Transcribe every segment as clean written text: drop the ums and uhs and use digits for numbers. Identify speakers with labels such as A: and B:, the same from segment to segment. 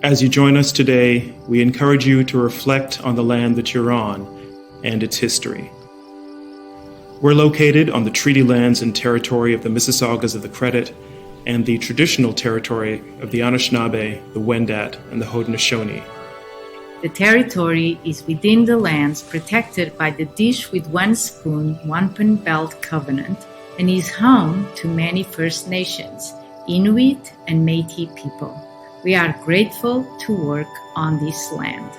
A: As you join us today, we encourage you to reflect on the land that you're on and its history. We're located on the treaty lands and territory of the Mississaugas of the Credit and the traditional territory of the Anishinaabe, the Wendat, and the Haudenosaunee.
B: The territory is within the lands protected by the Dish with One Spoon, One Pen Belt Covenant and is home to many First Nations, Inuit, and Métis people. We are grateful to work on this land.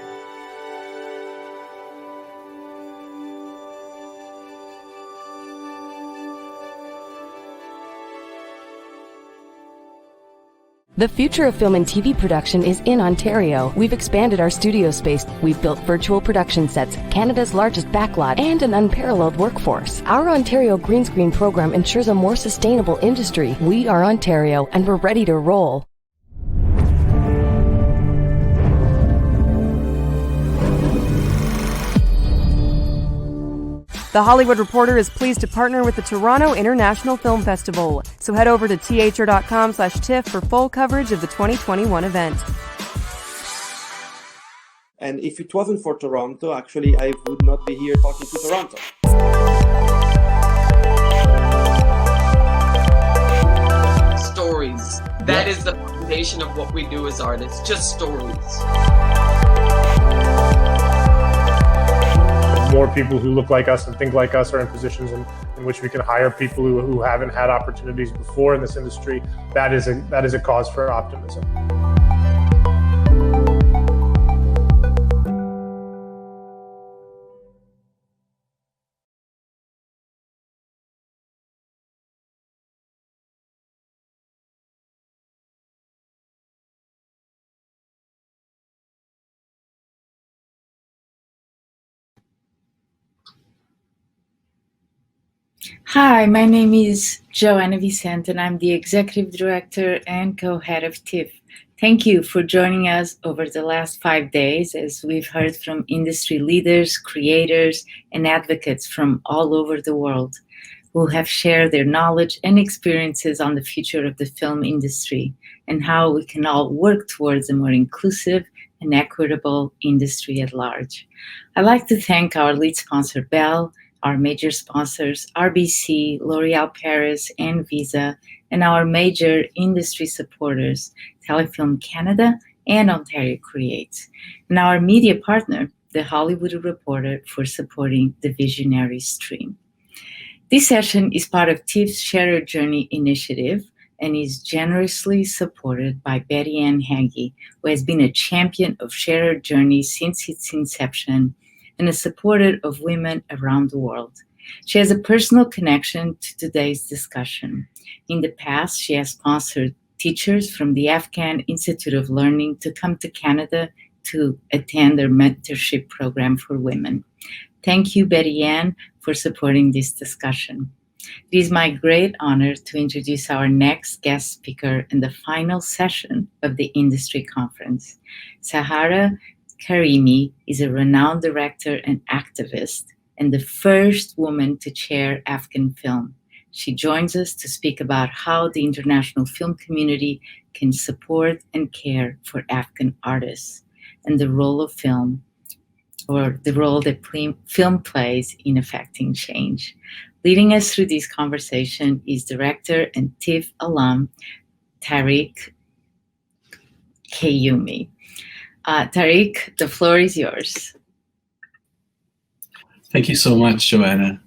C: The future of film and TV production is in Ontario. We've expanded our studio space. We've built virtual production sets, Canada's largest backlot, and an unparalleled workforce. Our Ontario Green Screen program ensures a more sustainable industry. We are Ontario, and we're ready to roll.
D: The Hollywood Reporter is pleased to partner with the Toronto International Film Festival. So head over to thr.com/TIFF for full coverage of the 2021 event.
E: And if it wasn't for Toronto, actually, I would not be here talking to Toronto.
F: Stories. That is the foundation of what we do as artists, just stories.
G: More people who look like us and think like us are in positions in which we can hire people who haven't had opportunities before in this industry. That is a cause for optimism.
B: Hi, my name is Joanna Vicente, and I'm the Executive Director and Co-Head of TIFF. Thank you for joining us over the last 5 days as we've heard from industry leaders, creators, and advocates from all over the world who have shared their knowledge and experiences on the future of the film industry and how we can all work towards a more inclusive and equitable industry at large. I'd like to thank our lead sponsor, Bell, our major sponsors, RBC, L'Oréal Paris, and Visa, and our major industry supporters, Telefilm Canada and Ontario Creates, and our media partner, The Hollywood Reporter, for supporting the Visionaries stream. This session is part of TIFF's Shared Journey initiative and is generously supported by Betty Ann Hagee, who has been a champion of Shared Journey since its inception and a supporter of women around the world. She has a personal connection to today's discussion. In the past, she has sponsored teachers from the Afghan Institute of Learning to come to Canada to attend their mentorship program for women. Thank you, Betty Ann, for supporting this discussion. It is my great honor to introduce our next guest speaker in the final session of the industry conference. Sahraa Karimi is a renowned director and activist and the first woman to chair Afghan Film. She joins us to speak about how the international film community can support and care for Afghan artists and the role of film, or the role that film plays in affecting change. Leading us through this conversation is director and TIFF alum, Tariq Kayumi. Tariq, the floor is yours.
H: Thank you so much, Joanna.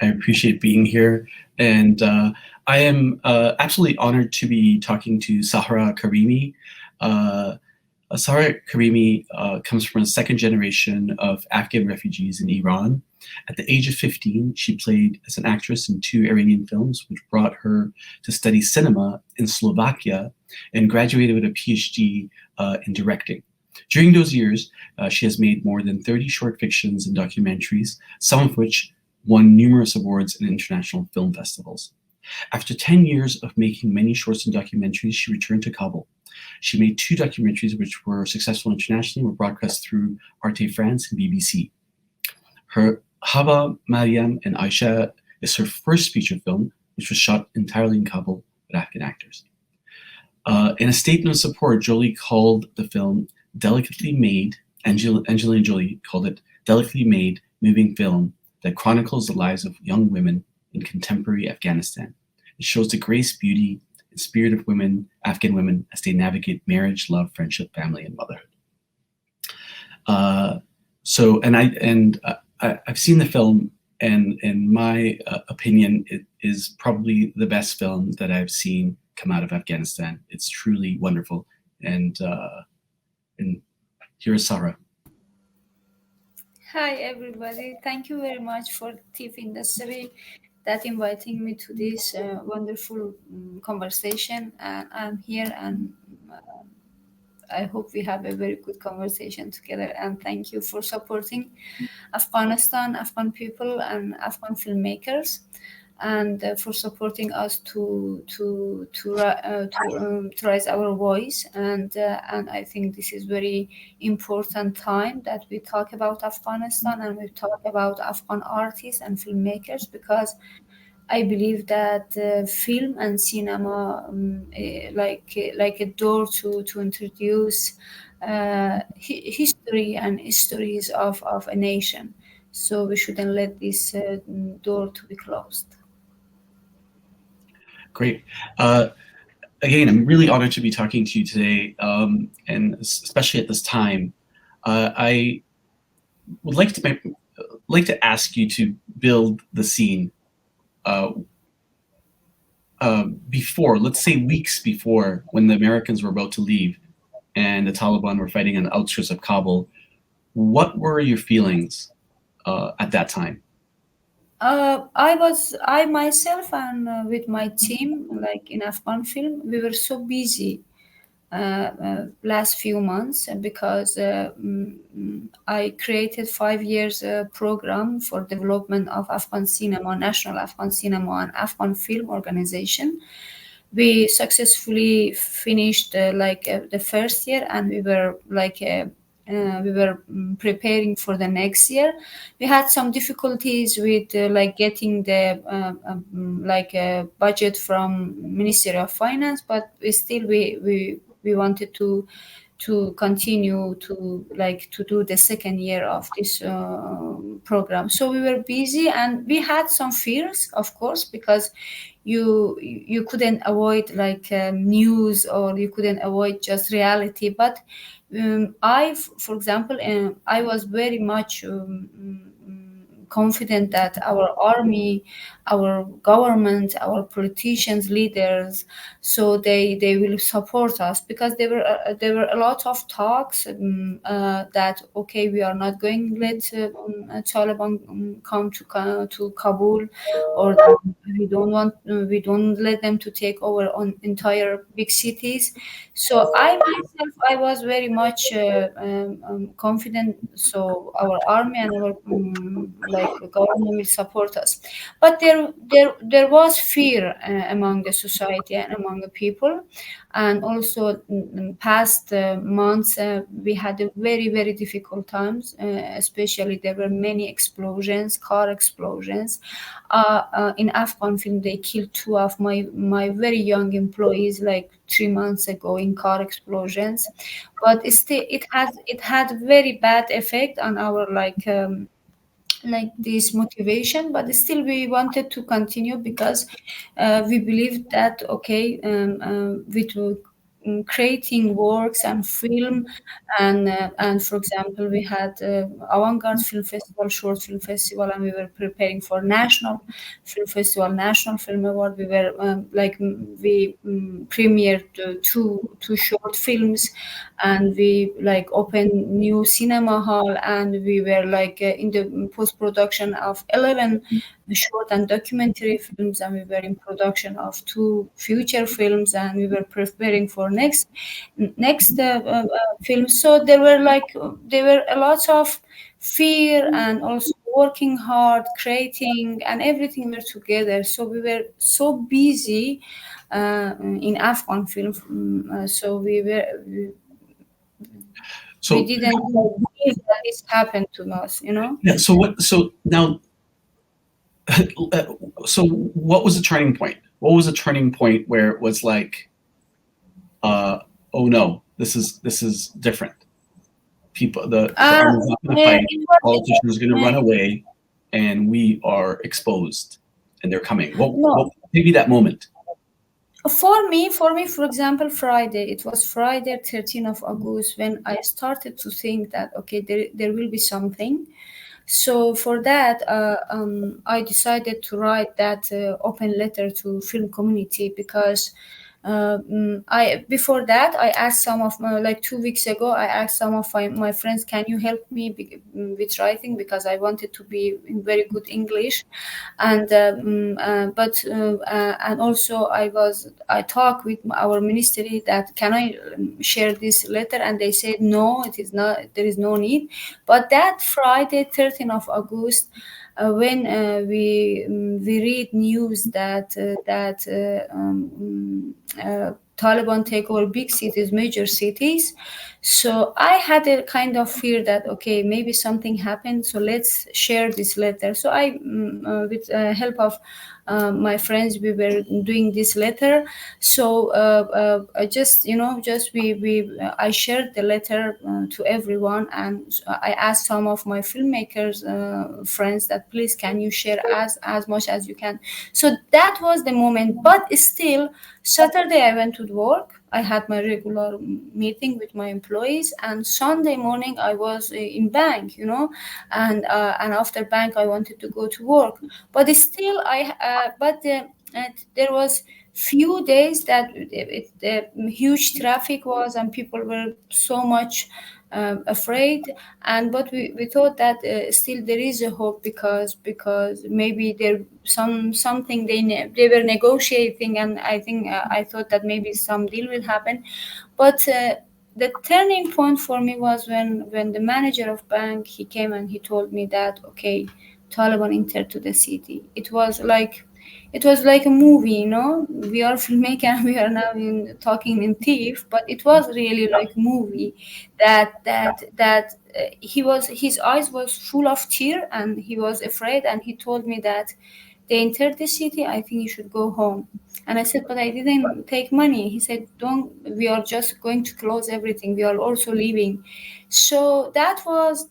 H: I appreciate being here. And I am absolutely honored to be talking to Sahraa Karimi. Sahraa Karimi comes from a second generation of Afghan refugees in Iran. At the age of 15, she played as an actress in 2 Iranian films, which brought her to study cinema in Slovakia and graduated with a PhD in directing. During those years, she has made more than 30 short fictions and documentaries, some of which won numerous awards in international film festivals. After 10 years of making many shorts and documentaries, she returned to Kabul. She made 2 documentaries which were successful internationally, were broadcast through Arte France and BBC. Her Hava, Maryam, and Ayesha is her first feature film, which was shot entirely in Kabul with Afghan actors. In a statement of support, Jolie called the film delicately made, Angelina Jolie called it delicately made, moving film that chronicles the lives of young women in contemporary Afghanistan. It shows the grace, beauty, and spirit of women, Afghan women, as they navigate marriage, love, friendship, family, and motherhood. I've seen the film, and in my opinion, it is probably the best film that I've seen come out of Afghanistan. It's truly wonderful. And here's Sahraa.
I: Hi, everybody. Thank you very much for TIFF Industry that inviting me to this wonderful conversation. I'm here, and I hope we have a very good conversation together. And thank you for supporting Afghanistan, Afghan people, and Afghan filmmakers, and for supporting us to raise our voice. And I think this is very important time that we talk about Afghanistan and we talk about Afghan artists and filmmakers, because I believe that film and cinema, like a door to introduce history and histories of a nation. So we shouldn't let this door to be closed.
H: Great. Again, I'm really honored to be talking to you today, and especially at this time. I would like to ask you to build the scene before, let's say weeks before, when the Americans were about to leave and the Taliban were fighting on the outskirts of Kabul. What were your feelings at that time?
I: I myself and with my team, like in Afghan Film, we were so busy last few months, because I created 5 years program for development of Afghan cinema, National Afghan Cinema and Afghan Film Organization. We successfully finished the first year, and we were preparing for the next year. We had some difficulties with getting the budget from Ministry of Finance, but we wanted to continue to do the second year of this program. So we were busy, and we had some fears, of course, because you couldn't avoid news, or you couldn't avoid just reality. But for example, I was very much confident that our army, our government, our politicians, leaders, so they will support us, because there were a lot of talks that okay, we are not going to let Taliban come to Kabul, or we don't let them to take over on entire big cities. So I myself was very much confident. So our army and our the government will support us. But there was fear among the society and among the people. And also in past months, we had a very, very difficult times, especially there were many explosions, car explosions. In Afghan Film, they killed 2 of my very young employees 3 months ago in car explosions. But it had very bad effect on our this motivation, but still we wanted to continue, because we believed that okay, with creating works and film, and for example, we had avant-garde film festival, short film festival, and we were preparing for national film festival, national film award. We were we premiered two short films, and we opened new cinema hall, and we were in the post-production of 11 short and documentary films, and we were in production of 2 feature films, and we were preparing for next films. So there were a lot of fear, and also working hard, creating, and everything were together. So we were so busy in Afghan Film. So we didn't believe that this happened to us,
H: Yeah. So now, so what was the turning point? What was the turning point where it was oh no, this is different. People, the
I: Uh,
H: army's not going to fight.
I: it was,
H: Politicians are going to run away, and we are exposed, and they're coming.
I: no.
H: What maybe that moment?
I: For me, for example, Friday, it was Friday, 13th of August, when I started to think that, okay, there will be something. So for that, I decided to write that open letter to film community, because before that I asked some of my, like 2 weeks ago, I asked some of my friends, can you help me with writing, because I wanted to be in very good English, and and also I talked with our ministry that can I share this letter, and they said no, it is not, there is no need. But that Friday, 13th of August, when we read news that Taliban take over big cities, major cities. So I had a kind of fear that, okay, maybe something happened, so let's share this letter. So I, with help of my friends, we were doing this letter. So I just, I shared the letter to everyone, and I asked some of my filmmakers friends that please can you share as much as you can. So that was the moment. But still, Saturday I went to work. I had my regular meeting with my employees, and Sunday morning I was in bank, and after bank I wanted to go to work. But still, there was few days that huge traffic was, and people were so much afraid. But we thought that still there is a hope, because maybe there something they were negotiating, and I think I thought that maybe some deal will happen. But the turning point for me was when the manager of bank, he came and he told me that, okay, Taliban entered to the city. It was like a movie, We are filmmaker and we are now talking in TIFF, but it was really like a movie. His eyes was full of tear, and he was afraid, and he told me that they entered the city. I think you should go home. And I said, but I didn't take money. He said, don't. We are just going to close everything. We are also leaving. So that was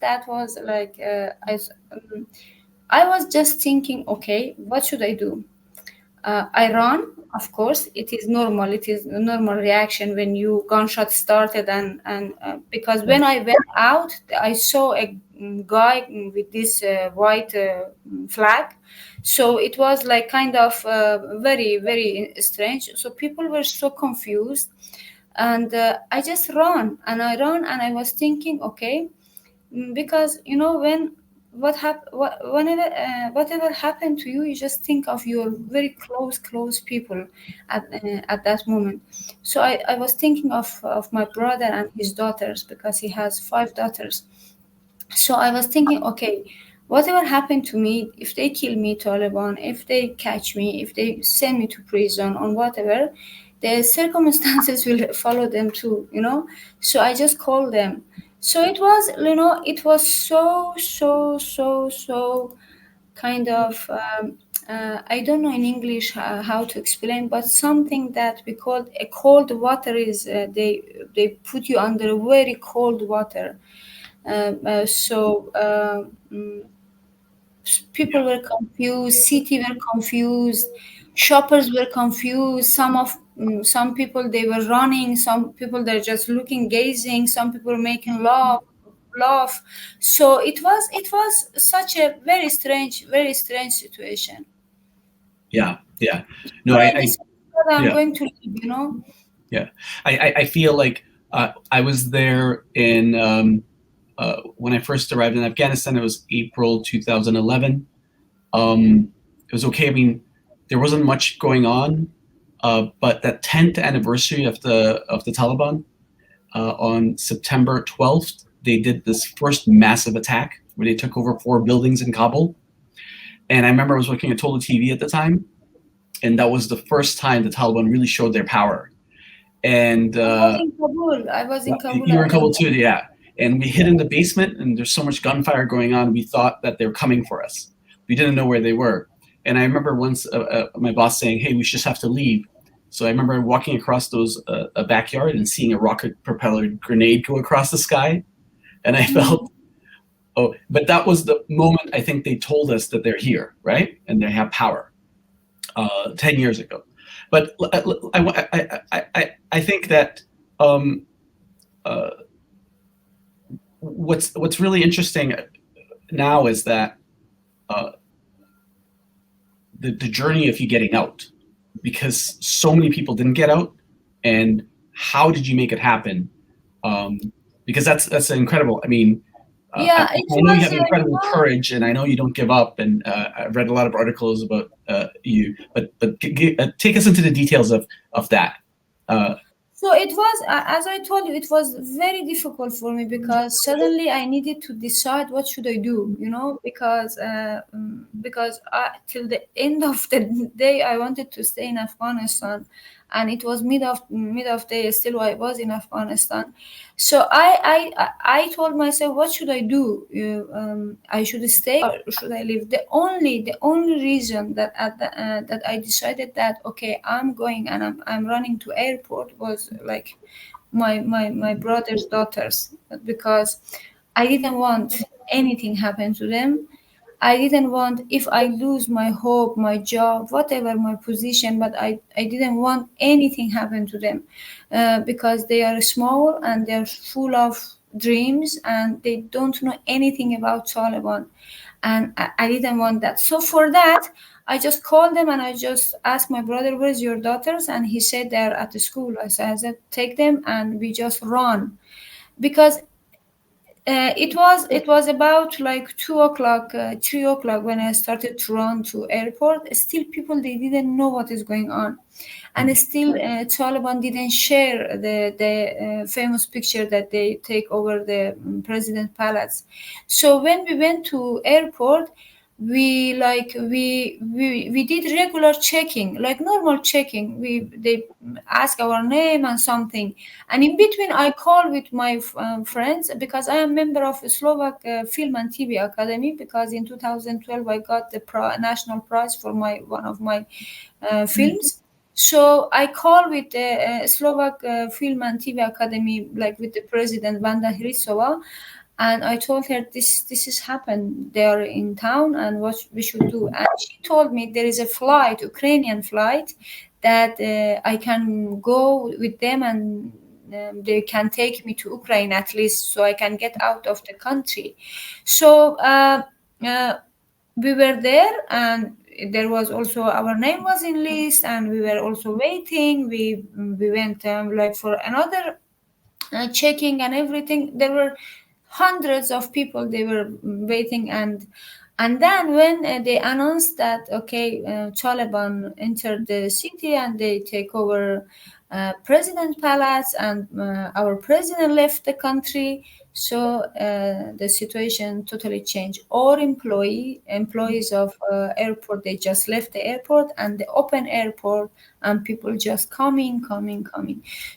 I: like I was just thinking, okay, what should I do? I ran, of course. It is normal. It is a normal reaction when you gunshot started, and because when I went out, I saw a guy with this white flag. So it was like kind of very, very strange. So people were so confused, and I just ran, and I was thinking, okay, because when whatever happened to you, you just think of your very close people at that moment. So I was thinking of my brother and his daughters, because he has 5 daughters. So I was thinking, okay, whatever happened to me, if they kill me, Taliban, if they catch me, if they send me to prison or whatever, the circumstances will follow them too, So I just called them. So it was, it was so kind of, I don't know in English how to explain, but something that we call a cold water is, they put you under very cold water. People were confused, city were confused, shoppers were confused. Some people, they were running, some people they're just looking, gazing, some people making laugh. So it was such a very strange situation.
H: Yeah. No,
I: This is what I'm going to leave,
H: Yeah, I feel like I was there in when I first arrived in Afghanistan. It was April 2011. It was okay. I mean, there wasn't much going on, but that 10th anniversary of the Taliban, on September 12th, they did this first massive attack where they took over 4 buildings in Kabul. And I remember I was working at Total TV at the time, and that was the first time the Taliban really showed their power. And
I: I was in Kabul.
H: You were in Kabul too, yeah. And we hid in the basement, and there's so much gunfire going on. We thought that they were coming for us. We didn't know where they were. And I remember once my boss saying, "Hey, we just have to leave." So I remember walking across those a backyard and seeing a rocket-propelled grenade go across the sky, and I felt, oh, but that was the moment I think they told us that they're here, right? And they have power 10 years ago. But I think that what's really interesting now is that the journey of you getting out, because so many people didn't get out, and how did you make it happen? Because that's incredible. I mean, I know you have incredible courage, and I know you don't give up. And I've read a lot of articles about you, but take us into the details of that.
I: So it was, as I told you, it was very difficult for me because suddenly I needed to decide what should I do, because till the end of the day I wanted to stay in Afghanistan, and it was mid of day still I was in Afghanistan. So I told myself, what should I do? I should stay or should I leave? The only reason that that I decided that okay, I'm going and I'm running to airport was like my brother's daughters, because I didn't want anything happen to them. I didn't want, if I lose my hope, my job, whatever my position, but I didn't want anything happen to them because they are small and they're full of dreams and they don't know anything about Taliban. And I didn't want that. So for that, I just called them and I just asked my brother, where's your daughters? And he said they're at the school. I said, take them and we just run. Because it was about like 2:00, 3:00 when I started to run to airport. Still, people they didn't know what is going on, and still Taliban didn't share the famous picture that they take over the president palace. So when we went to airport, we did regular checking, like normal checking. They ask our name and something, and in between I call with my friends, because I am member of Slovak Film and TV Academy, because in 2012 I got the national prize for one of my films. So I call with the Slovak Film and TV Academy, like with the president Vanda Hrisova. And I told her, this has happened. They are in town and what we should do. And she told me there is a flight, Ukrainian flight, that I can go with them and they can take me to Ukraine at least so I can get out of the country. So we were there and there was also, our name was in list and we were also waiting. We went like for another checking and everything. There were hundreds of people, they were waiting, and then when they announced that okay, Taliban entered the city and they take over president palace and our president left the country, so the situation totally changed. All employees of airport, they just left the airport and the open airport, and people just coming.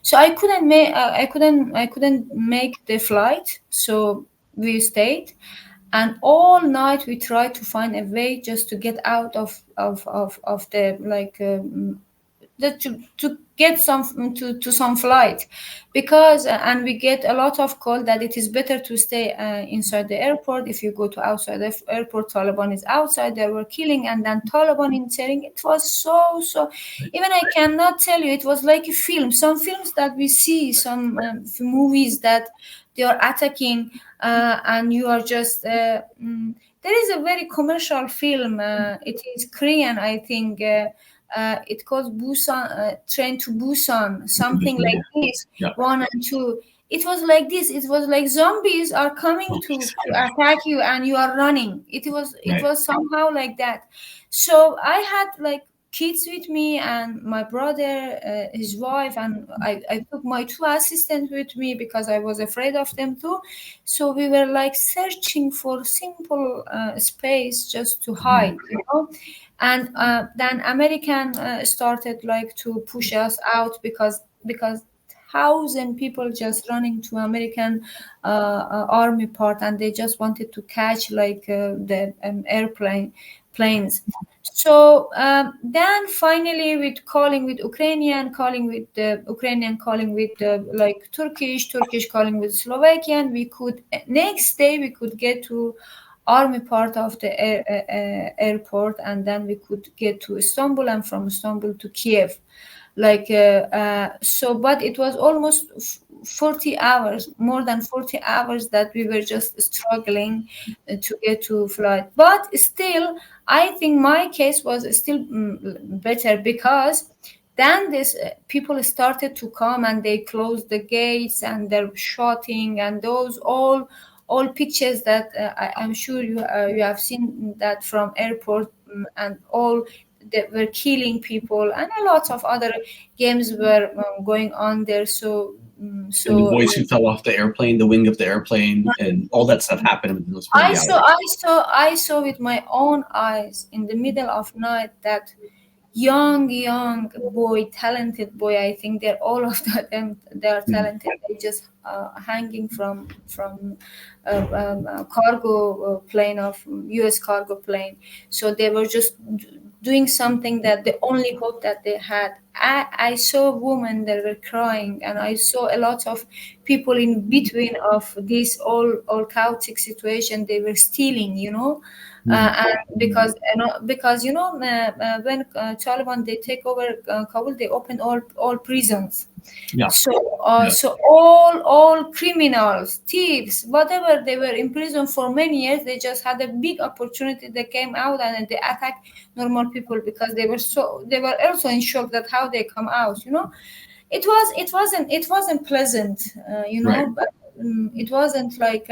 I: So I couldn't make the flight, so we stayed, and all night we tried to find a way just to get out of the like to get to some flight, because and we get a lot of call that it is better to stay inside the airport. If you go to outside the airport, Taliban is outside, they were killing, and then Taliban inside. It was so even I cannot tell you, it was like a film, some films that we see, some movies that they are attacking and you are just there is a very commercial film, it is Korean, I think, it called Busan, Train to Busan, something like this. Yeah. 1 and 2. It was like this. It was like zombies are coming to attack you, and you are running. It was somehow like that. So I had like kids with me, and my brother, his wife, and I took my 2 assistants with me because I was afraid of them too. So we were like searching for simple space just to hide, And then American started like to push us out because 1,000 people just running to American army part, and they just wanted to catch like the airplane. planes. So then finally, with calling with Ukrainian, calling with Ukrainian, calling with like Turkish calling with Slovakian, we could next day we could get to army part of the airport, and then we could get to Istanbul, and from Istanbul to Kiev. Like so, but it was almost 40 hours, more than 40 hours, that we were just struggling to get to flight. But still, I think my case was still better, because then this people started to come, and they closed the gates, and they're shooting, and those all pictures that I'm sure you have seen that from airport, and all that were killing people, and a lot of other games were going on there. So
H: and the boys who fell off the airplane, the wing of the airplane, and all that stuff happened within those 40 hours.
I: I saw with my own eyes in the middle of night that young boy, talented boy. I think they're all of them. They are talented. They just hanging from a cargo plane of U.S. cargo plane. So they were just doing something that the only hope that they had. I saw women that were crying, and I saw a lot of people in between of this all chaotic situation. They were stealing, and because when Taliban they take over Kabul, they open all prisons.
H: Yeah.
I: So all criminals, thieves, whatever, they were in prison for many years. They just had a big opportunity. They came out and they attacked normal people, because they were also in shock that how they come out. It wasn't pleasant,
H: Right.
I: but it wasn't like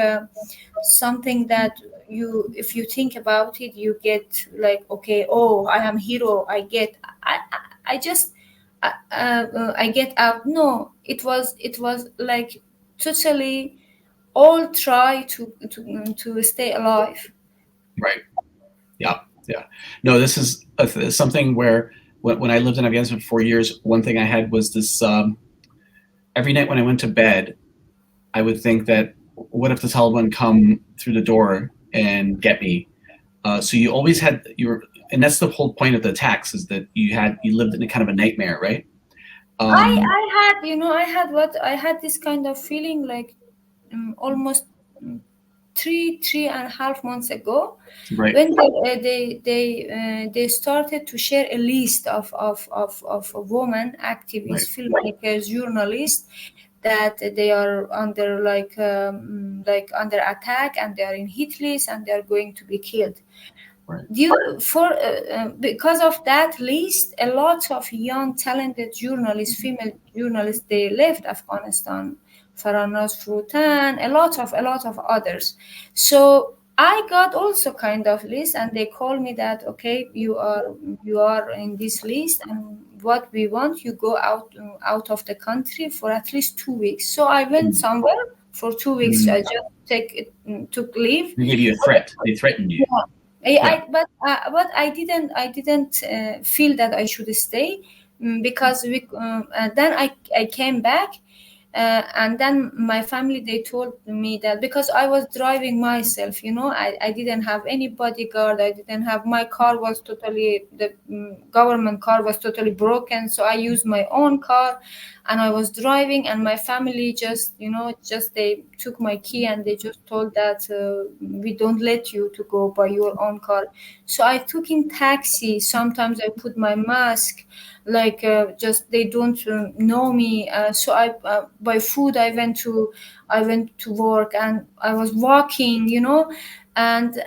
I: something that if you think about it, you get like, okay, oh, I am hero. I get out. No, it was like totally all try to stay alive.
H: Right. Yeah. No, this is something where when I lived in Afghanistan for 4 years, one thing I had was this. Every night when I went to bed, I would think that, what if the Taliban come through the door and get me? So you always had and that's the whole point of the attacks, is that you lived in a kind of a nightmare, right?
I: I had this kind of feeling like almost 3.5 months ago,
H: right,
I: when they started to share a list of women activists,
H: right,
I: filmmakers, journalists, that they are under like under attack, and they are in hit list, and they are going to be killed.
H: right.
I: Because of that list, a lot of young talented journalists, female journalists, they left Afghanistan. Farahnaaz Frutan, a lot of others. So I got also kind of list, and they called me that, okay, you are in this list, and what we want, you go out of the country for at least 2 weeks. So I went somewhere for 2 weeks. I just took leave.
H: They gave you a threat. They threatened you.
I: Yeah. But I didn't feel that I should stay, because then I came back. And then my family, they told me that, because I was driving myself, I didn't have any bodyguard. I didn't have, my car was totally, the government car was totally broken. So I used my own car, and I was driving, and my family just they took my key, and they just told that we don't let you to go by your own car. So I took in taxi. Sometimes I put my mask, like just they don't know me. So I by food I went to work, and I was walking, and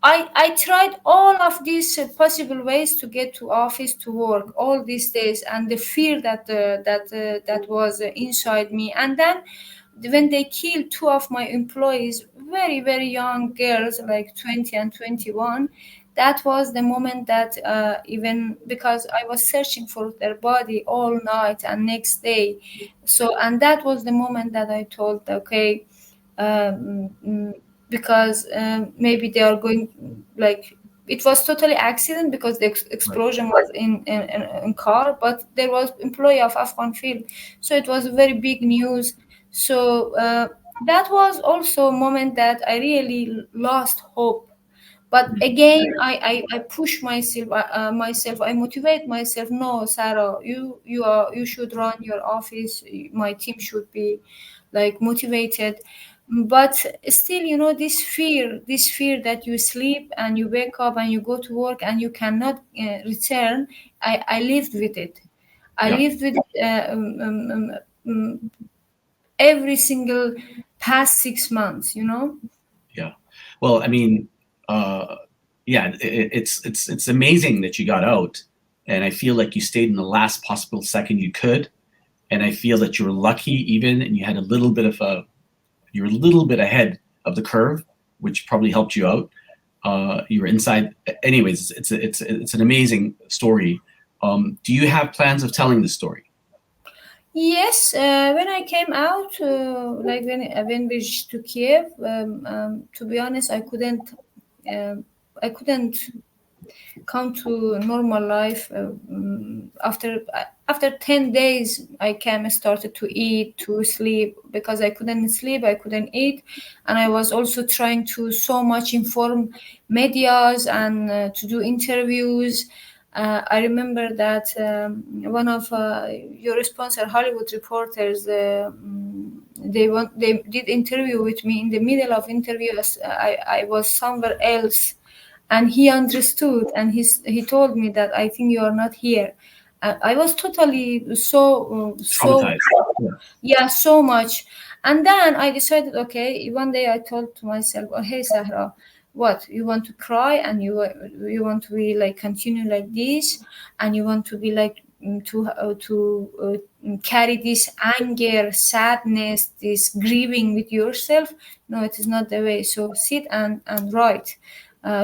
I: I tried all of these possible ways to get to office, to work all these days, and the fear that was inside me. And then when they killed two of my employees, very, very young girls, like 20 and 21, that was the moment that even because I was searching for their body all night and next day. So, and that was the moment that I told, okay, because maybe they are going, like, it was totally accident, because the explosion was in car, but there was employee of Afghan Film. So it was very big news. So that was also a moment that I really lost hope. But again, I push myself. I motivate myself. No, Sarah, you should run your office. My team should be like motivated. But still, this fear that you sleep and you wake up and you go to work and you cannot return. I lived with it. I
H: Yeah.
I: lived with it, every single past 6 months.
H: Yeah. Well, I mean, yeah, it's amazing that you got out, and I feel like you stayed in the last possible second you could, and I feel that you were lucky even, and you had you were a little bit ahead of the curve, which probably helped you out. You were inside. Anyways, it's an amazing story. Do you have plans of telling the story?
I: Yes, when I came out, like when we reached to Kiev, to be honest, I couldn't come to normal life. After 10 days, I came and started to eat, to sleep, because I couldn't sleep, I couldn't eat, and I was also trying to so much inform medias and to do interviews. I remember that one of your sponsor Hollywood reporters, they did interview with me. In the middle of interviews, I was somewhere else, and he understood, and he told me that I think you are not here. I was totally so
H: Traumatized.
I: yeah, so much. And then I decided, okay, one day I told to myself, oh, hey, Sahra, what, you want to cry and you want to be like continue like this, and you want to be like to carry this anger, sadness, this grieving with yourself? No, it is not the way. So sit and write.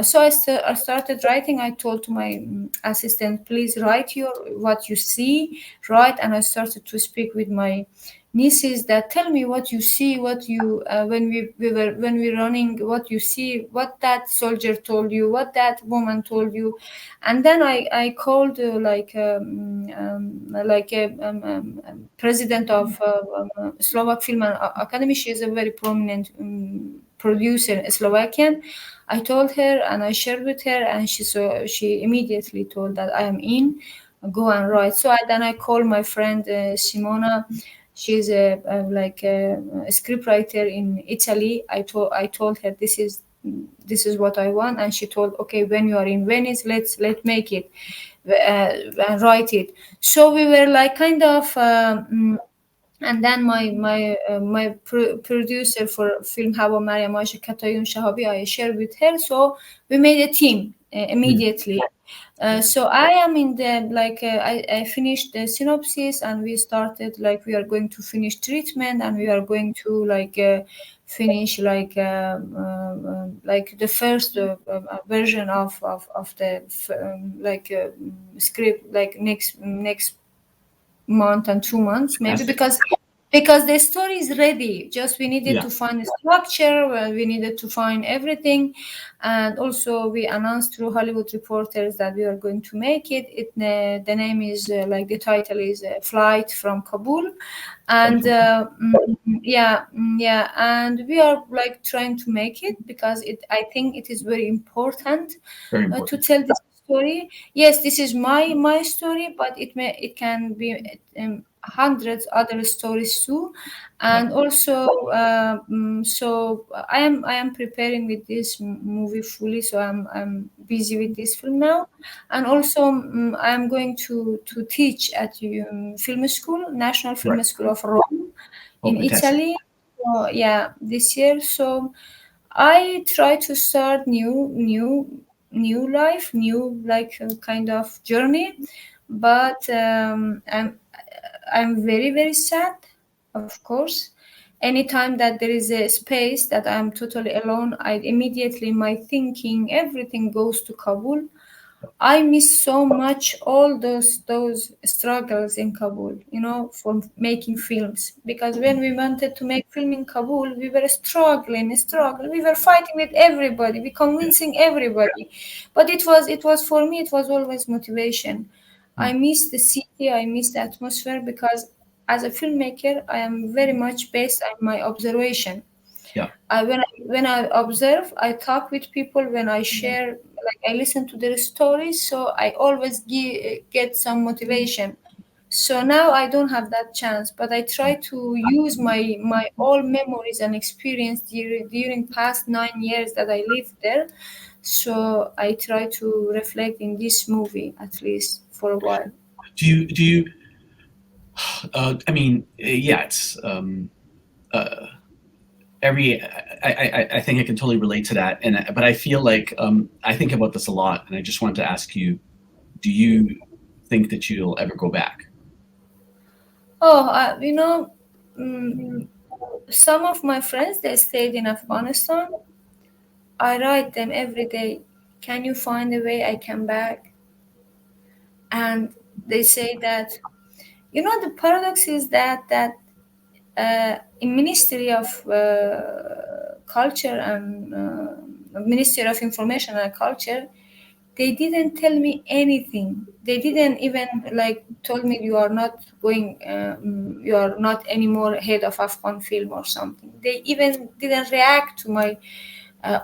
I: So I started writing. I told to my assistant, please write what you see, write. And I started to speak with my nieces, that tell me what you see, what you when we're running, what you see, what that soldier told you, what that woman told you. And then I called like a president of Slovak Film Academy. She is a very prominent producer, Slovakian. I told her and I shared with her, and she immediately told that I am in, go and write. So then I called my friend Simona. She's a scriptwriter in Italy. I told her this is what I want, and she told, okay, when you are in Venice, let's make it, write it. So we were like kind of. And then my producer for film Hava, Maryam, Ayesha, Shahabi, I shared with her. So we made a team immediately. So I am in the I finished the synopsis, and we started we are going to finish treatment, and we are going to finish the first version of the script next month and 2 months maybe, because the story is ready. Just we needed to find a structure, we needed to find everything. And also we announced through Hollywood reporters that we are going to make it. The name is the title is Flight from Kabul. And and we are trying to make it, because I think it is very important, to tell this story. Yes, this is my story, but it can be hundreds other stories too. And also so I am preparing with this movie fully, so I'm busy with this film now. And also I'm going to teach at film school, National Film School of Rome in Italy, this year. So I try to start new life, new kind of journey. But I'm very, very sad, of course. Anytime that there is a space that I'm totally alone, I immediately, my thinking, everything goes to Kabul. I miss so much all those struggles in Kabul, for making films. Because when we wanted to make film in Kabul, we were struggling. We were fighting with everybody. We convincing everybody. But it was for me, it was always motivation. I miss the city. I miss the atmosphere, because as a filmmaker, I am very much based on my observation.
H: Yeah.
I: When I observe, I talk with people. When I share, like I listen to their stories, so I always get some motivation. So now I don't have that chance, but I try to use my all memories and experience during past 9 years that I lived there. So I try to reflect in this movie at least for a while.
H: Do you? I mean, yeah, it's I think I can totally relate to that, but I feel like I think about this a lot, and I just wanted to ask you: do you think that you'll ever go back?
I: Oh, some of my friends, they stayed in Afghanistan. I write them every day, can you find a way I can back? And they say that, the paradox is that in Ministry of Culture and Ministry of Information and Culture, they didn't tell me anything. They didn't even told me you are not going, you are not anymore head of Afghan Film or something. They even didn't react to my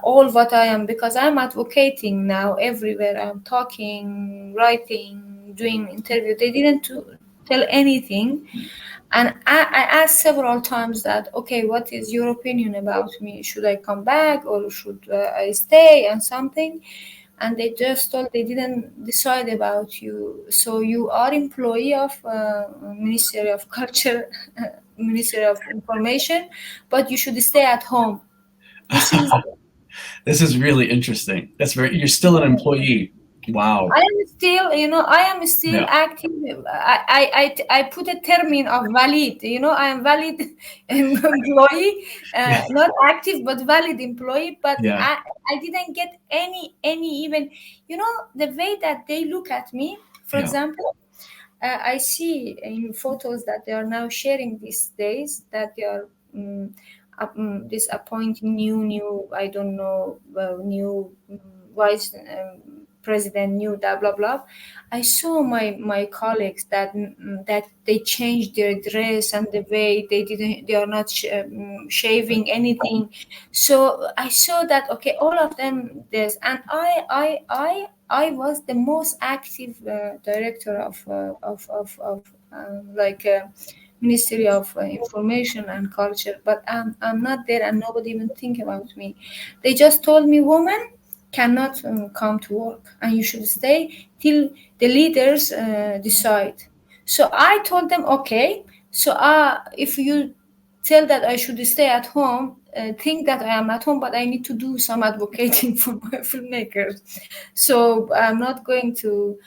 I: all what I am, because I'm advocating now everywhere. I'm talking, writing, doing interview. They didn't tell anything. And I asked several times that, okay, what is your opinion about me? Should I come back or should I stay and something? And they just told they didn't decide about you. So you are employee of Ministry of Culture, Ministry of Information, but you should stay at home.
H: This is really interesting. You're still an employee. Wow.
I: I am still active. I put a term in of valid. I am valid employee, not active but valid employee. But I didn't get any even, the way that they look at me. For example, I see in photos that they are now sharing these days that they are this appointing new I don't know new vice president, new blah blah blah. I saw my colleagues that they changed their dress and the way they are not shaving anything. So I saw that, okay, all of them this, and I was the most active director of Ministry of Information and Culture, but I'm not there, and nobody even think about me. They just told me, woman cannot come to work, and you should stay till the leaders decide. So I told them, okay, so if you tell that I should stay at home, think that I am at home, but I need to do some advocating for my filmmakers. So I'm not going to,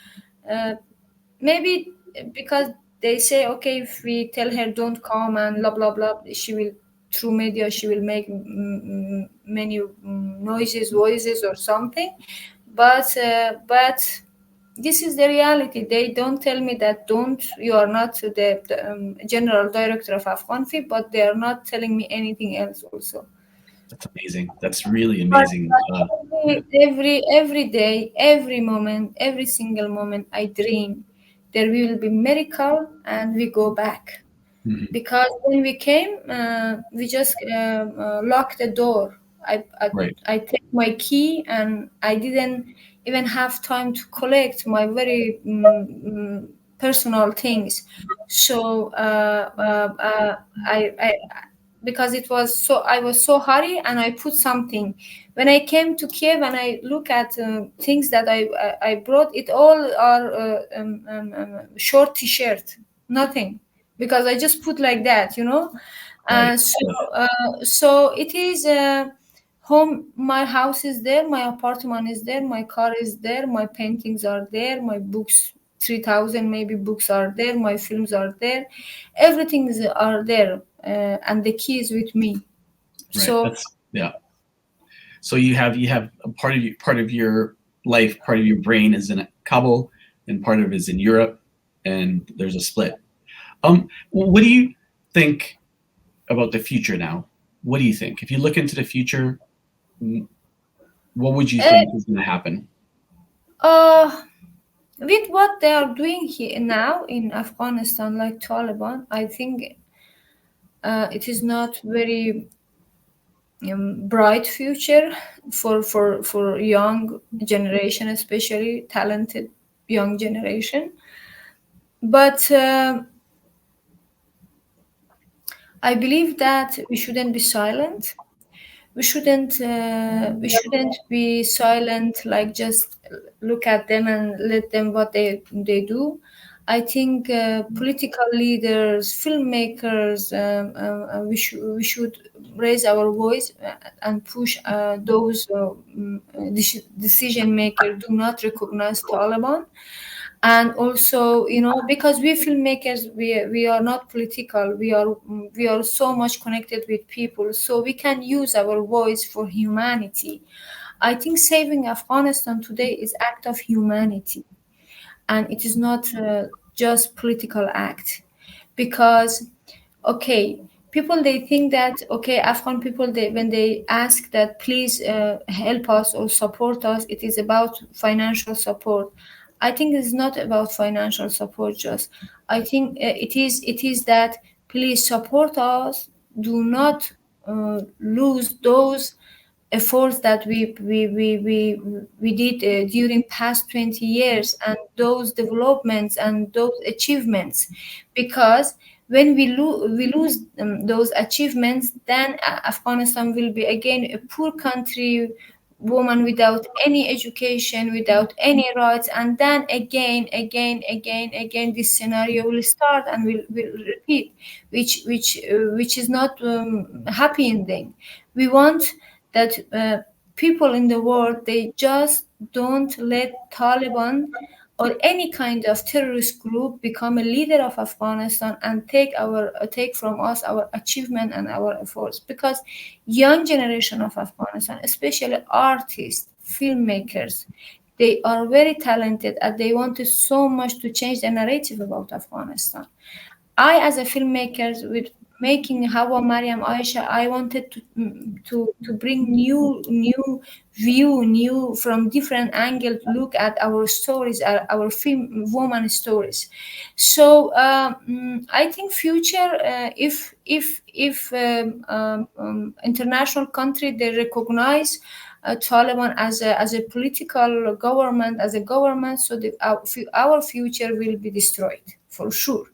I: maybe because they say, okay, if we tell her don't come and blah blah blah, she will, through media, she will make many voices or something. But this is the reality. They don't tell me that you are not the general director of Afghan Film, but they are not telling me anything else also.
H: That's amazing. That's really amazing.
I: Every day, every moment, every single moment, I dream there will be miracle and we go back. Mm-hmm. Because when we came, we just locked the door. I take my key and I didn't even have time to collect my very personal things. So I because it was so, I was so hurry and I put something. When I came to Kiev and I look at things that I brought, it all are short t-shirt, nothing, because I just put like that, so it is home. My house is there, my apartment is there, my car is there, my paintings are there, my books, 3,000 maybe books are there, my films are there, everything are there, and the key is with me.
H: Right. So you have a part of your life, part of your brain is in Kabul, and part of it is in Europe, and there's a split. What do you think about the future now? What do you think? If you look into the future, what would you think is going to happen?
I: With what they are doing here now in Afghanistan, like Taliban, I think it is not very bright future for young generation, especially talented young generation. But I believe that we shouldn't be silent. We shouldn't be silent, like just look at them and let them what they do. I think political leaders, filmmakers, we should raise our voice and push those decision makers do not recognize Taliban. And also, because we filmmakers, we are not political, we are so much connected with people, so we can use our voice for humanity. I think saving Afghanistan today is act of humanity, and it is not just political act. Because okay, people, they think that okay, Afghan people, when they ask that please help us or support us, it is about financial support. I think it's not about financial support just. I think it is that please support us. Do not lose those efforts that we did during past 20 years, and those developments and those achievements. Because when we lose those achievements, then Afghanistan will be again a poor country, woman without any education, without any rights, and then again this scenario will start and will repeat, which is not happy ending. We want that people in the world, they just don't let Taliban or any kind of terrorist group become a leader of Afghanistan and take from us our achievement and our efforts. Because young generation of Afghanistan, especially artists, filmmakers, they are very talented and they wanted so much to change the narrative about Afghanistan. I, as a filmmaker, with making Hava, Maryam, Ayesha, I wanted to bring new view, new from different angle look at our stories, our film woman stories. So I think future, if international country, they recognize Taliban as a political government, as a government, so that our future will be destroyed for sure.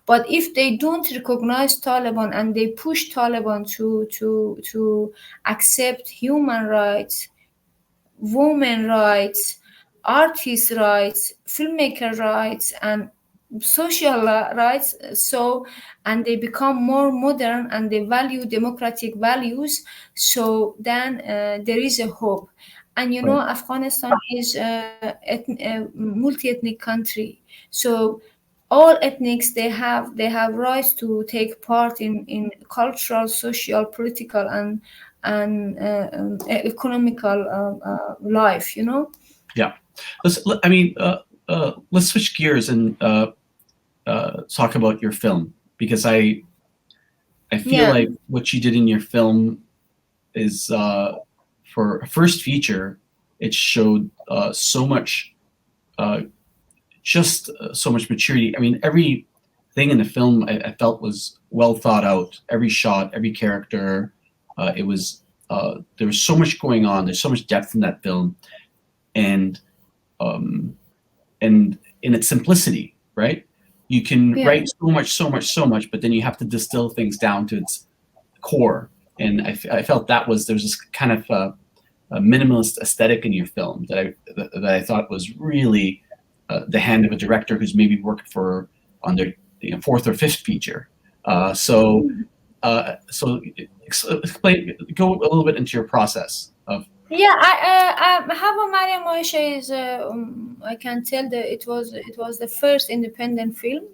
I: But if they don't recognize Taliban and they push Taliban to accept human rights, women rights, artist rights, filmmaker rights, and social rights, so, and they become more modern and they value democratic values, so then there is a hope. And Afghanistan is a multi-ethnic country, so all ethnics, they have rights to take part in cultural, social, political, and economical life.
H: Yeah. Let's switch gears and talk about your film, because I feel like what you did in your film is for a first feature, it showed so much so much maturity. I mean, everything in the film I felt was well thought out. Every shot, every character, there was so much going on. There's so much depth in that film, and in its simplicity, right? You can write so much, but then you have to distill things down to its core. And I felt there's this kind of a minimalist aesthetic in your film that I thought was really the hand of a director who's maybe worked on their fourth or fifth feature. So explain, go a little bit into your process of.
I: Yeah, I Hava, Maryam, Ayesha is I can tell that it was the first independent film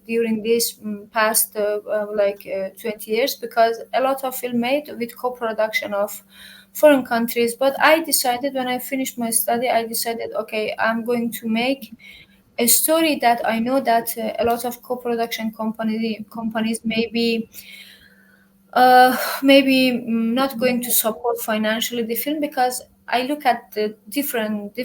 I: during this past 20 years, because a lot of film made with co-production of foreign countries. But I decided, when I finished my study, okay, I'm going to make a story that I know that a lot of co-production companies maybe not going to support financially the film, because I look at the different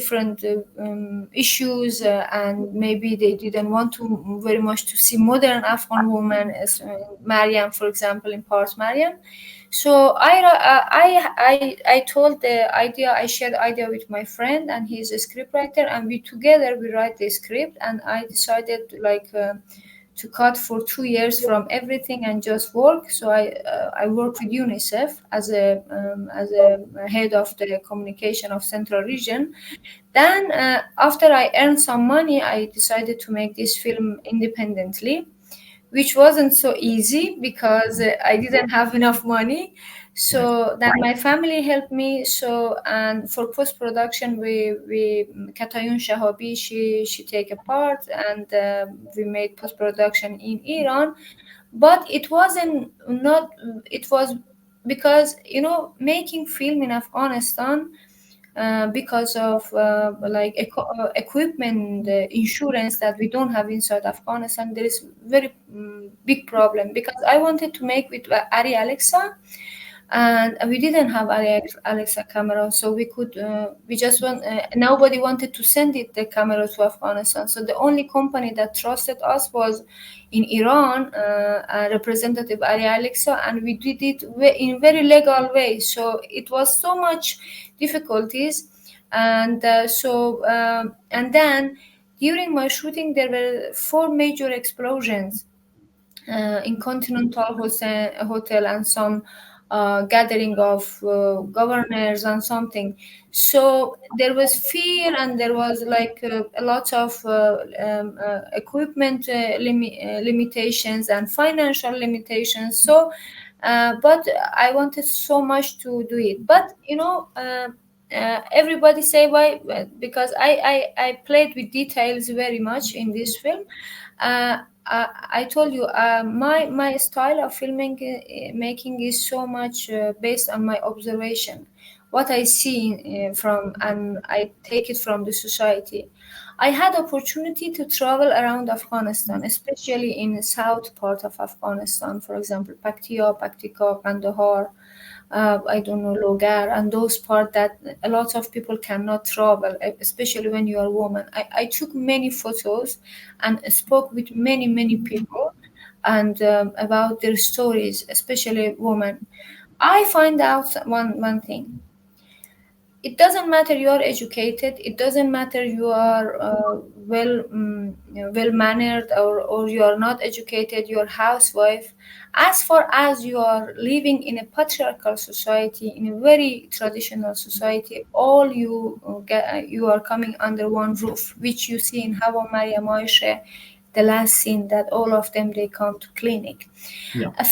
I: issues, and maybe they didn't want to very much to see modern Afghan women, as Maryam, for example, in part Maryam. So I told the idea, I shared the idea with my friend, and he's a scriptwriter, and we together we write the script, and I decided to cut for 2 years from everything and just work. So I work with UNICEF as a head of the communication of Central Region. Then after I earned some money, I decided to make this film independently, which wasn't so easy because I didn't have enough money. So then my family helped me. So, and for post production, we Katayun Shahabi, she take a part, and we made post production in Iran. But it wasn't not. It was because making film in Afghanistan, because of equipment insurance that we don't have inside Afghanistan, there is very big problem, because I wanted to make with Ari Alexa, and we didn't have Alexa camera, so we just want nobody wanted to send the camera to Afghanistan. So the only company that trusted us was in Iran, a representative Ari Alexa, and we did it in very legal way. So it was so much difficulties, and and then during my shooting there were 4 major explosions in Continental Hotel, and some gathering of governors and something. So there was fear, and there was a lot of equipment limitations and financial limitations. So but I wanted so much to do it. But everybody say why, because I played with details very much in this film. I told you, my style of making is so much based on my observation, what I see from, and I take it from the society. I had opportunity to travel around Afghanistan, especially in the south part of Afghanistan, for example, Paktika, Kandahar, I don't know, Logar, and those parts that a lot of people cannot travel, especially when you are a woman. I took many photos and spoke with many people, and about their stories, especially women. I find out one thing. It doesn't matter you are educated. It doesn't matter you are well mannered, or you are not educated. You are housewife. As far as you are living in a patriarchal society, in a very traditional society, all you are coming under one roof, which you see in Hava, Maryam, Ayesha, the last scene, that all of them, they come to clinic.
H: Yeah.
I: A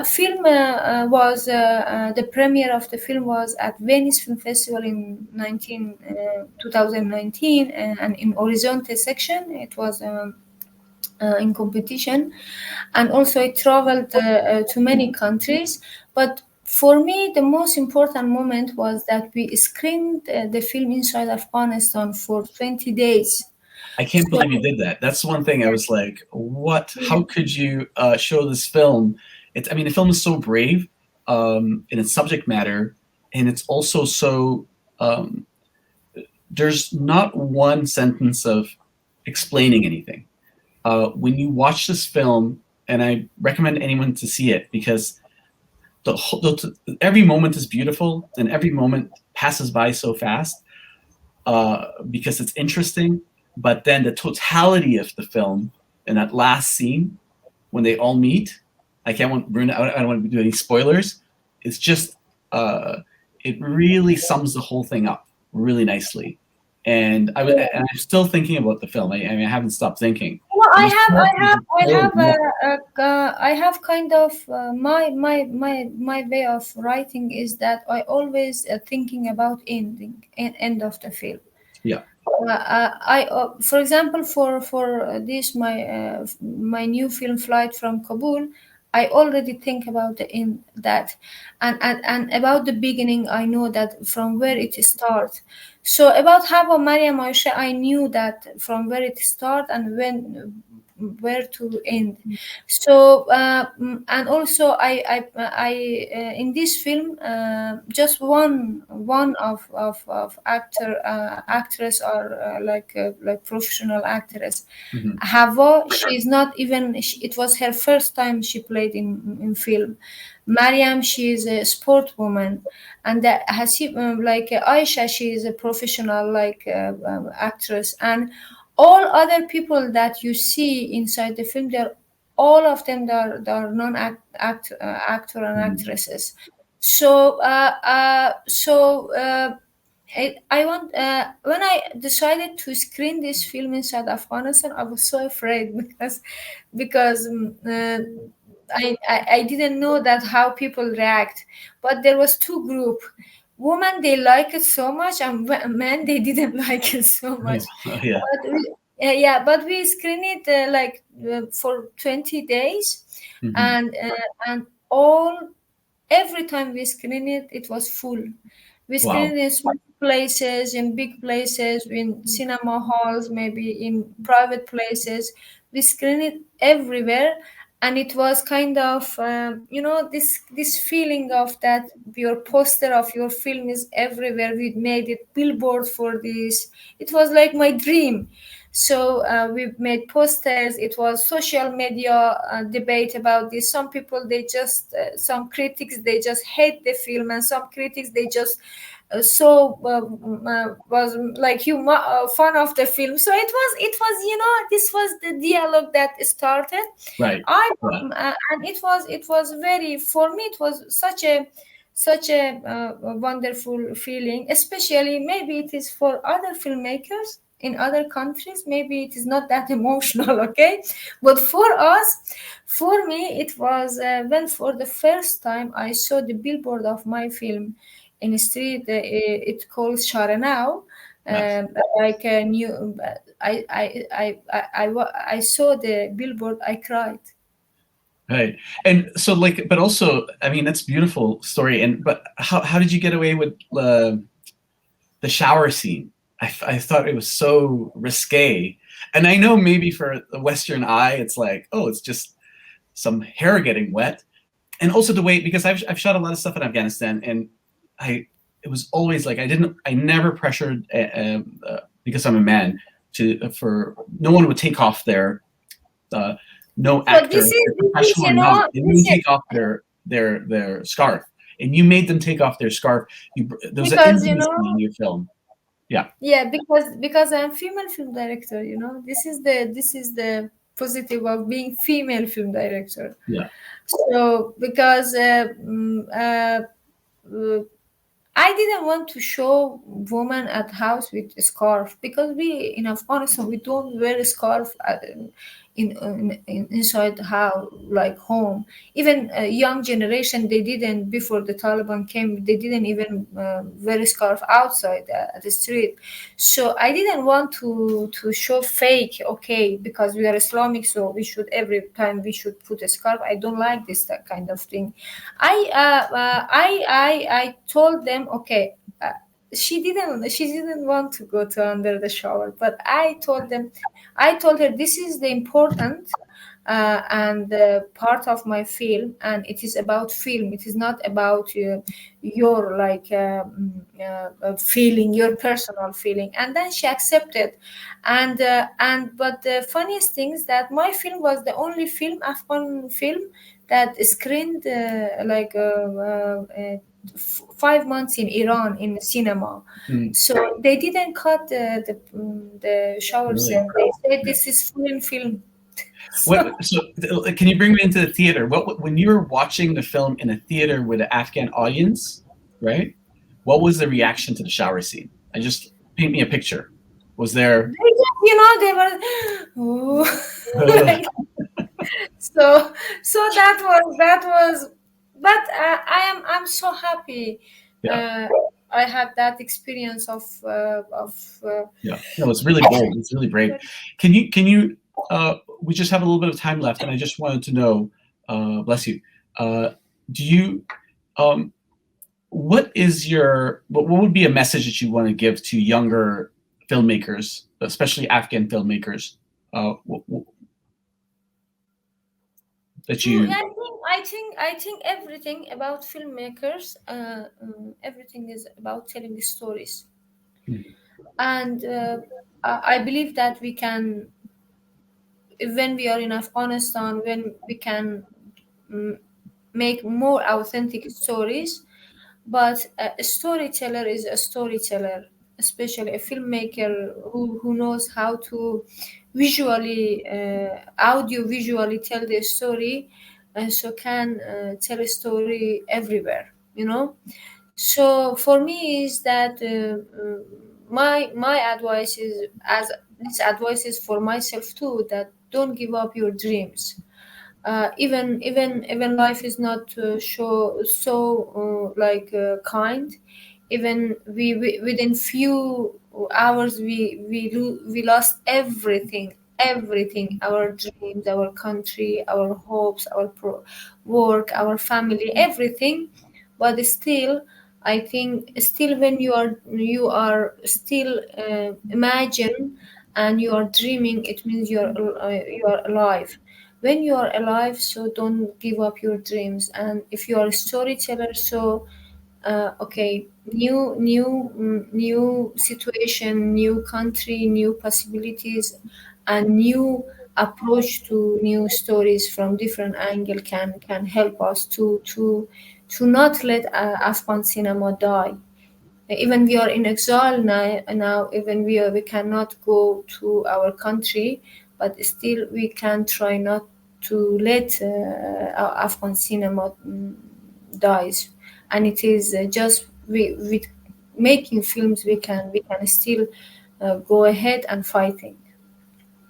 I: film was the premiere of the film was at Venice Film Festival in 2019, and in Horizonte section it was in competition, and also it traveled to many countries. But for me, the most important moment was that we screened the film inside Afghanistan for 20 days.
H: I can't believe you did that. That's one thing I was like, what? How could you show this film? The film is so brave in its subject matter, and it's also so, there's not one sentence of explaining anything. When you watch this film, and I recommend anyone to see it, because every moment is beautiful, and every moment passes by so fast, because it's interesting. But then the totality of the film, and that last scene when they all meet, I don't want to do any spoilers. It's just, it really sums the whole thing up really nicely. And I'm still thinking about the film. I haven't stopped thinking.
I: Well, I have kind of my way of writing is that I always thinking about end of the film.
H: Yeah.
I: For example, for this my new film, Flight from Kabul, I already think about and about the beginning. I know that from where it starts. So about Hava, Maryam, Ayesha, I knew that from where it starts, and where to end. So and also in this film, just one of actress or like professional actress. Hava, she is not even. It was her first time she played in film. Maryam, she is a sport woman, and like Ayesha, she is a professional actress, and all other people that you see inside the film, they're all of them they're actor and actresses. So I want when I decided to screen this film inside Afghanistan, I was so afraid because I didn't know that how people react. But there was two group. Women, they like it so much, and men, they didn't like it so much.
H: Yeah.
I: But we screen it for 20 days, and every time we screen it, it was full. We screen it in small places, in big places, in cinema halls, maybe in private places. We screen it everywhere, and it was kind of this feeling of that your poster of your film is everywhere. We made it billboard for this. It was like my dream. So we made posters. It was social media debate about this. Some people, they just some critics, they just hate the film, and some critics, they just was like fun of the film. So it was this was the dialogue that started.
H: Right.
I: And it was very, for me, it was such a wonderful feeling. Especially, maybe it is for other filmmakers in other countries, maybe it is not that emotional, okay? But for me, it was when for the first time I saw the billboard of my film in the street. It called Shara now. Like a new, I saw the billboard. I cried.
H: Right, and so but also, I mean, that's a beautiful story. But how did you get away with the shower scene? I thought it was so risque, and I know maybe for the Western eye, it's like, oh, it's just some hair getting wet, and also the way, because I've shot a lot of stuff in Afghanistan, and it was always like I never pressured because I'm a man for no one would take off their no actor, professional or not, they wouldn't take off their scarf, and you made them take off their scarf. There was an intimacy in your film.
I: Yeah, because I'm female film director. This is the positive of being female film director.
H: Yeah.
I: So because I didn't want to show women at house with a scarf, because we in Afghanistan, we don't wear a scarf inside the house, like home. Even young generation, they didn't, before the Taliban came, they didn't even wear a scarf outside at the street. So I didn't want to show fake, okay, because we are Islamic, so we should, every time we should put a scarf. I don't like that kind of thing. I told them, okay, she didn't want to go to under the shower, but I told her this is the important and part of my film, and it is about film. It is not about your feeling, your personal feeling. And then she accepted, but the funniest thing is that my film was the only Afghan film that screened 5 months in Iran in the cinema. So they didn't cut the shower scene. They said this is foreign film.
H: So can you bring me into the theater? When you were watching the film in a theater with an Afghan audience, right? What was the reaction to the shower scene? Paint me a picture. Was there?
I: They were. So that was. But I'm so happy.
H: Yeah.
I: I had that experience of.
H: Yeah. No, it's really bold. It's really brave. Can you? We just have a little bit of time left, and I just wanted to know. Bless you. Do you? What would be a message that you want to give to younger filmmakers, especially Afghan filmmakers? that you?
I: I think everything about filmmakers, everything is about telling stories, and I believe that we can, when we are in Afghanistan, when we can make more authentic stories. But a storyteller is a storyteller, especially a filmmaker who knows how to visually, audio visually tell the story, so can tell a story everywhere, you know. So for me is that my advice is, as this advice is for myself too, that don't give up your dreams. Even life is not kind. Even we within few hours we lost everything, our dreams, our country, our hopes, our work, our family, everything. But still, I think still when you are still imagine and you are dreaming, it means you are alive. When you are alive, so don't give up your dreams. And if you are a storyteller, so okay, new situation, new country, new possibilities, and new approach to new stories from different angle can help us to not let Afghan cinema die. Even we are in exile now, even we cannot go to our country, but still we can try not to let our Afghan cinema dies. And it is just with making films we can still go ahead and fighting.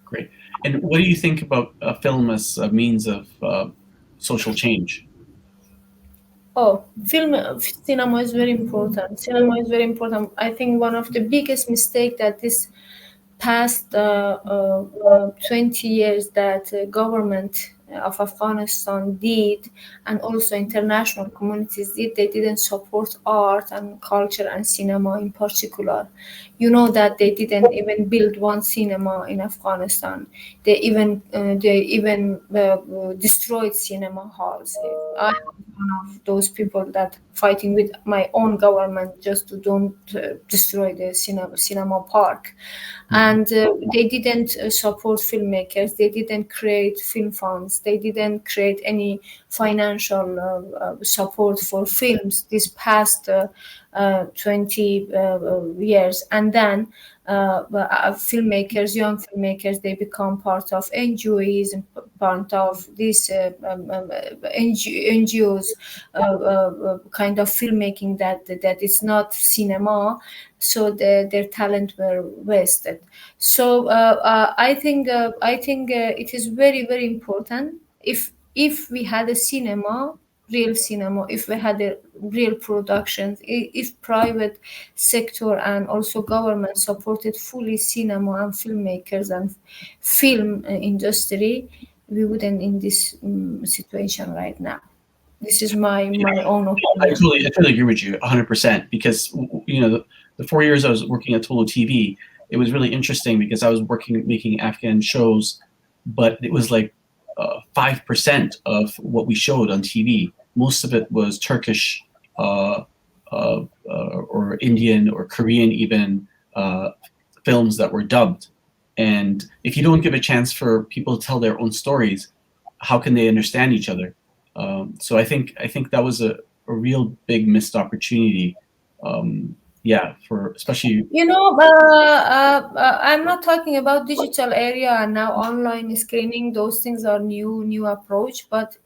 H: Great. And what do you think about film as a means of social change?
I: Oh, cinema is very important. Cinema is very important. I think one of the biggest mistake that this past 20 years that government of Afghanistan did, and also international communities did, they didn't support art and culture and cinema in particular. You know that they didn't even build one cinema in Afghanistan. They even destroyed cinema halls. I am one of those people that fighting with my own government just to don't destroy the cinema park. And they didn't support filmmakers. They didn't create film funds. They didn't create any financial support for films this past 20 years. And then filmmakers, young filmmakers, they become part of NGOs and part of these NGOs kind of filmmaking that is not cinema. So their talent were wasted. So I think it is very, very important if we had a cinema, real cinema, if we had a real productions, if private sector and also government supported fully cinema and filmmakers and film industry, we wouldn't in this situation right now. This is my own opinion.
H: I totally agree with you 100%, because the 4 years I was working at Tolo TV, it was really interesting because I was making Afghan shows, but it was like 5% of what we showed on TV. Most of it was Turkish or Indian or Korean even films that were dubbed. And if you don't give a chance for people to tell their own stories, how can they understand each other? So I think that was a real big missed opportunity. For especially.
I: I'm not talking about digital area and now online screening. Those things are new approach, but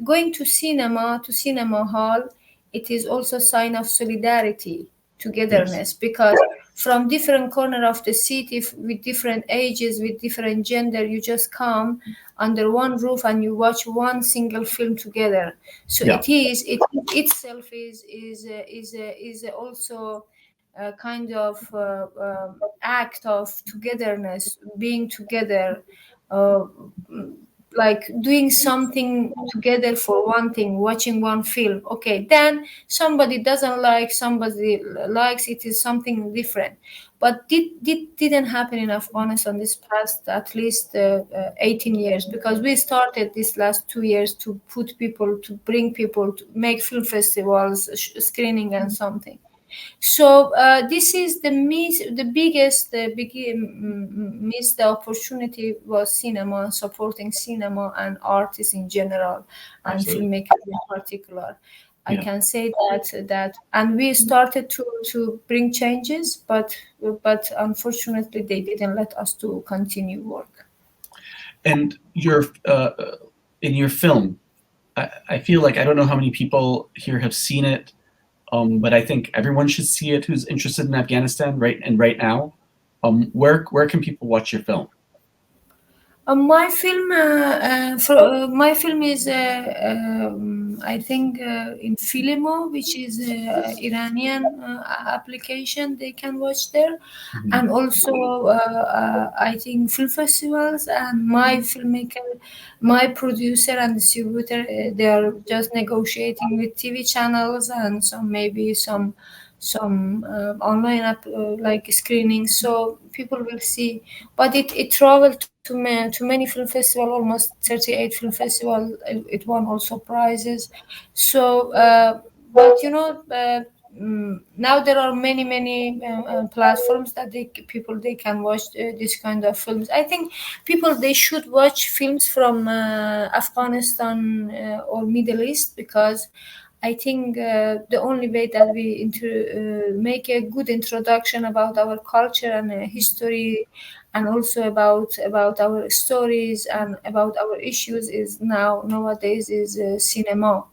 I: going to cinema hall, it is also a sign of solidarity, togetherness, because from different corner of the city, with different ages, with different gender, you just come under one roof and you watch one single film together. So it itself is also a kind of act of togetherness, being together. like doing something together for one thing, watching one film. Okay, then somebody doesn't like, somebody likes, it is something different. But didn't happen in Afghanistan this past at least 18 years, because we started this last 2 years to put people, to bring people, to make film festivals, screening and something. So this is the missed opportunity was cinema, supporting cinema and artists in general, and
H: Absolutely.
I: filmmakers in particular. I
H: Yeah.
I: can say that, and we started to bring changes, but unfortunately they didn't let us to continue work.
H: And in your film, I feel like, I don't know how many people here have seen it, but I think everyone should see it who's interested in Afghanistan right now. Where can people watch your film?
I: My film is I think in Filimo, which is Iranian application. They can watch there, and also I think film festivals. And my filmmaker, my producer and distributor, they are just negotiating with TV channels and some online like screenings, so people will see. But it traveled to many film festivals, almost 38 film festivals. It won also prizes. So but now there are many platforms that people can watch this kind of films. I think people, they should watch films from Afghanistan or Middle East, because I think the only way that we make a good introduction about our culture and history, and also about our stories and about our issues, is nowadays is cinema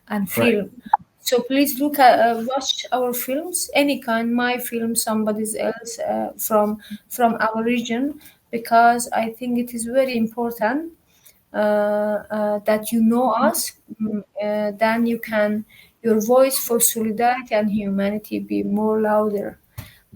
I: and
H: Right.
I: film. So please look at watch our films, any kind, my film, somebody's else, from our region, because I think it is very important that you know us. Then your voice for solidarity and humanity be more louder.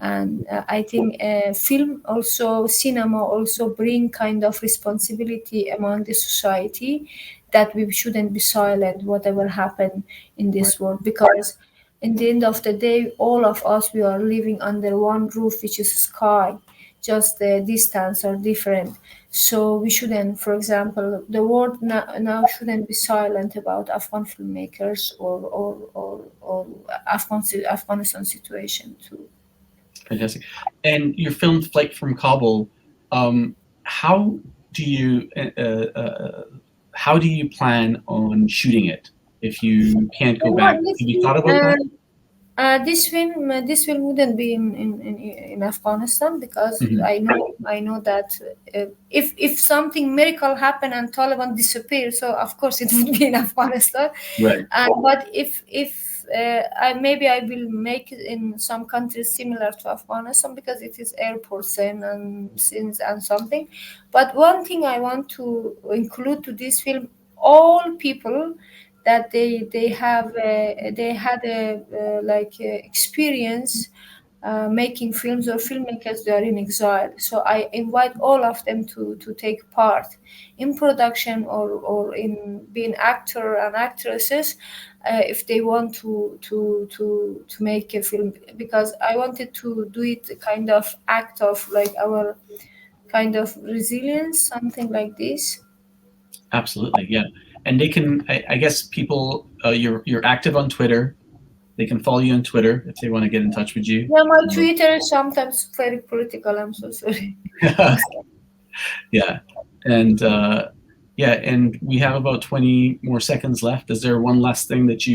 I: And I think film also, cinema also bring kind of responsibility among the society, that we shouldn't be silent whatever happened in this world, because in the end of the day, all of us, we are living under one roof, which is sky, just the distance are different. So we shouldn't, for example, the world now shouldn't be silent about Afghan filmmakers or Afghanistan situation too.
H: Fantastic. And your film Flight from Kabul, how do you plan on shooting it if you can't go back? Have you thought about that?
I: This film wouldn't be in Afghanistan, because I know that if something miracle happen and Taliban disappear, so of course it would be in Afghanistan.
H: Right.
I: But if maybe I will make it in some countries similar to Afghanistan, because it is airports and scenes and something. But one thing I want to include to this film, all people that they had a experience making films, or filmmakers, they are in exile. So I invite all of them to take part in production, or in being actor and actresses, if they want to make a film, because I wanted to do it kind of act of like our kind of resilience, something like this.
H: Absolutely, yeah. And they can, I guess people, you're active on Twitter. They can follow you on Twitter if they want to get in touch with you.
I: Yeah, my Twitter is sometimes very political. I'm so sorry.
H: Yeah, and and we have about 20 more seconds left. Is there one last thing that's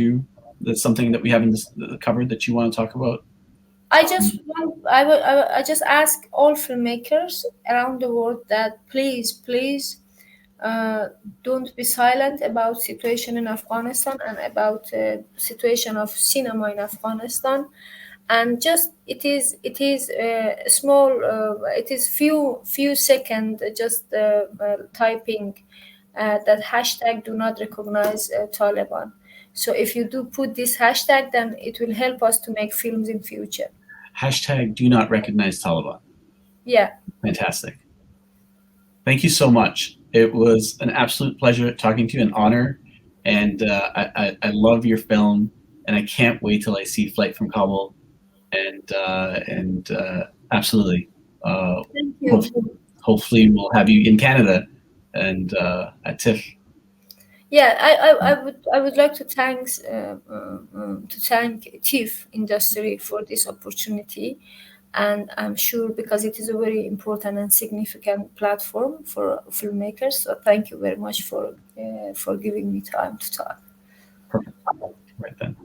H: something that we haven't covered that you want to talk about?
I: I just ask all filmmakers around the world that please don't be silent about situation in Afghanistan and about situation of cinema in Afghanistan. And just it is small, it is few seconds, just typing that hashtag do not recognize Taliban. So if you do put this hashtag, then it will help us to make films in future.
H: Hashtag do not recognize Taliban.
I: Yeah.
H: Fantastic. Thank you so much. It was an absolute pleasure talking to you, an honor, and I love your film, and I can't wait till I see Flight from Kabul, and absolutely.
I: Thank you.
H: Hopefully, we'll have you in Canada and at TIFF.
I: Yeah, I would like to thank TIFF industry for this opportunity, and I'm sure because it is a very important and significant platform for filmmakers. So thank you very much for giving me time to talk.
H: Perfect. Right then.